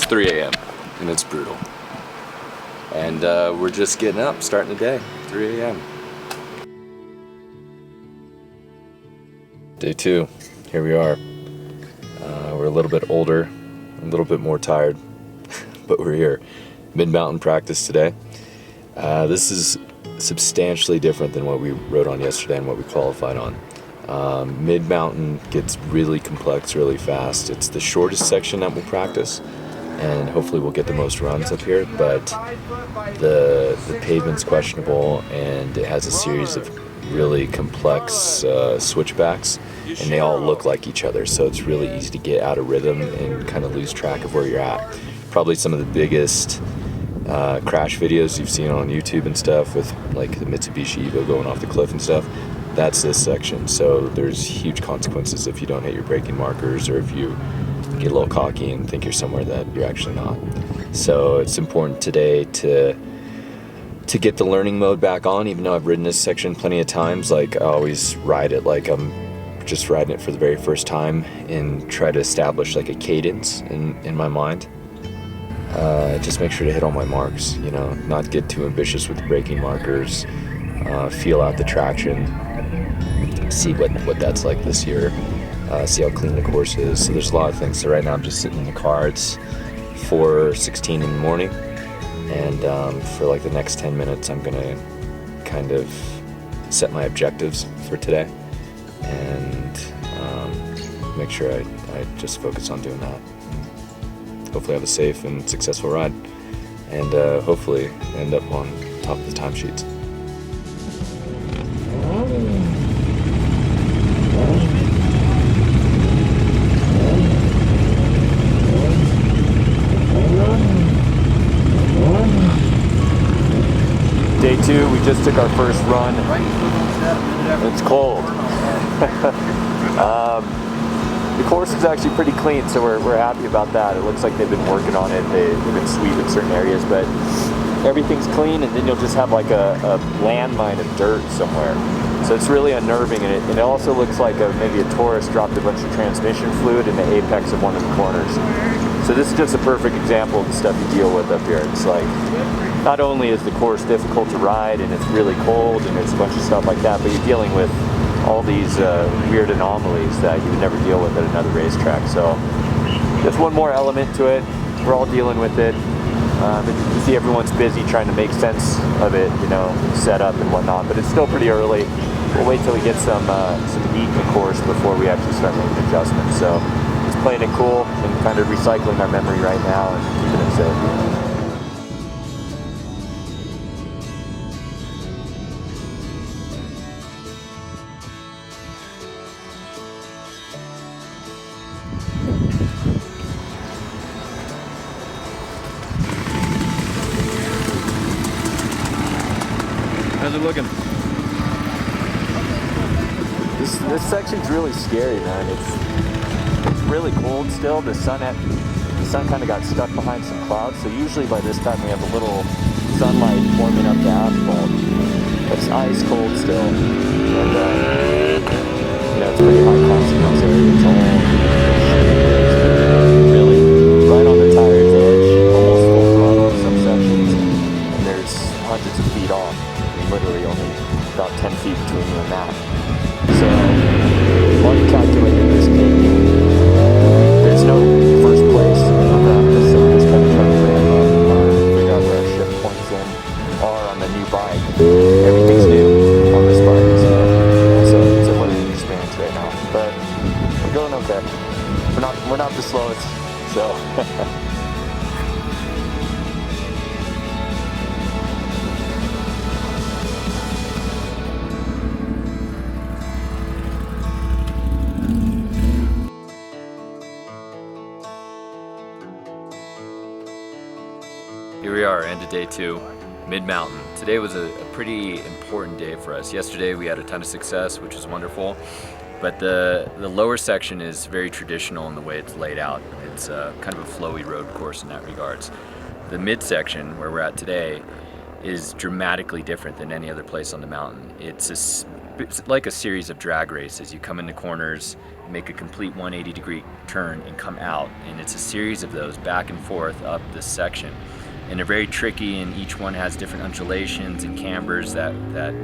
3 a.m. and it's brutal. And we're just getting up, starting the day, 3 a.m. Day 2, here we are. We're a little bit older, a little bit more tired, but we're here. Mid-mountain practice today. This is substantially different than what we rode on yesterday and what we qualified on. Mid-mountain gets really complex really fast. It's the shortest section that we'll practice, and hopefully we'll get the most runs up here, but the pavement's questionable, and it has a series of really complex switchbacks, and they all look like each other, so it's really easy to get out of rhythm and kind of lose track of where you're at. Probably some of the biggest crash videos you've seen on YouTube and stuff, with like the Mitsubishi Evo going off the cliff and stuff. That's this section, so there's huge consequences if you don't hit your braking markers, or if you get a little cocky and think you're somewhere that you're actually not. So it's important today to get the learning mode back on, even though I've ridden this section plenty of times. Like, I always ride it like I'm just riding it for the very first time, and try to establish like a cadence in my mind. Just make sure to hit all my marks, you know, not get too ambitious with the braking markers, feel out the traction, see what that's like this year, see how clean the course is. So there's a lot of things. So right now I'm just sitting in the car. It's 4:16 in the morning, and for like the next 10 minutes I'm gonna kind of set my objectives for today, and make sure I just focus on doing that. Hopefully have a safe and successful ride, and hopefully end up on top of the timesheets. Day 2, we just took our first run. It's cold. The course is actually pretty clean, so we're happy about that. It looks like they've been working on it. They've been sweeping certain areas, but everything's clean, and then you'll just have like a landmine of dirt somewhere. So it's really unnerving, and it also looks like maybe a tourist dropped a bunch of transmission fluid in the apex of one of the corners. So this is just a perfect example of the stuff you deal with up here. It's like, not only is the course difficult to ride, and it's really cold, and there's a bunch of stuff like that, but you're dealing with all these weird anomalies that you would never deal with at another racetrack. So just one more element to it. We're all dealing with it. You see everyone's busy trying to make sense of it, you know, set up and whatnot, but it's still pretty early. We'll wait till we get some heat in the course before we actually start making adjustments. So just playing it cool and kind of recycling our memory right now and keeping it safe. How's it looking? This section's really scary, man. It's really cold still. The sun kind of got stuck behind some clouds, so usually by this time we have a little sunlight warming up the asphalt. It's ice cold still, and you know, it's pretty high consequence area. It's all really right on the tire's edge, almost full throttle in some sections, and there's hundreds of feet off. Literally only about 10 feet between you and that. So while you're calculating this thing, there's no first place on practice, so we're just kind of trying to ramp up, figure out where our shift points are on the new bike. Everything's new on this bike, so it's a learning experience right now. But we're going okay. We're not the slowest, so. Here we are, end of day 2, mid-mountain. Today was a pretty important day for us. Yesterday we had a ton of success, which was wonderful, but the lower section is very traditional in the way it's laid out. It's kind of a flowy road course in that regards. The midsection, where we're at today, is dramatically different than any other place on the mountain. It's like a series of drag races. You come into corners, make a complete 180-degree turn, and come out. And it's a series of those back and forth up this section. And they're very tricky, and each one has different undulations and cambers that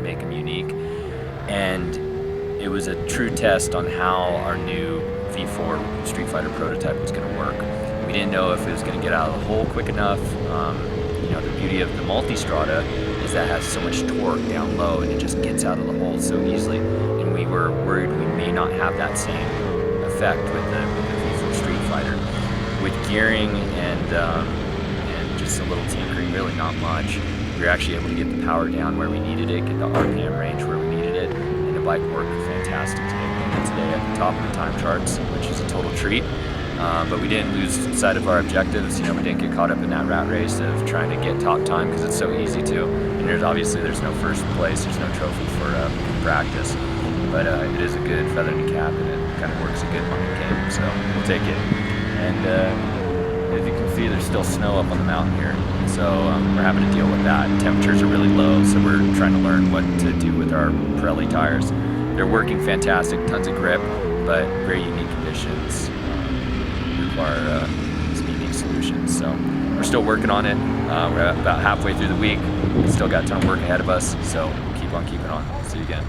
make them unique. And it was a true test on how our new V4 Street Fighter prototype was going to work. We didn't know if it was going to get out of the hole quick enough. You know, the beauty of the multi-strata is that it has so much torque down low, and it just gets out of the hole so easily. And we were worried we may not have that same effect with the V4 Street Fighter. With gearing and just a little tinkering, really not much, we were actually able to get the power down where we needed it, get the RPM range where we needed it, and the bike worked fantastic today. We ended today at the top of the time charts, which is a total treat. But we didn't lose sight of our objectives. You know, we didn't get caught up in that rat race of trying to get top time, because it's so easy to. And there's no first place, there's no trophy for practice. But it is a good feather in the cap, and it kind of works a good money game, so we'll take it. And as you can see, there's still snow up on the mountain here, so we're having to deal with that. Temperatures are really low, so we're trying to learn what to do with our Pirelli tires. They're working fantastic, tons of grip, but very unique conditions require some unique solutions. So we're still working on it. We're about halfway through the week. We still got a ton of work ahead of us, so keep on keeping on. See you again.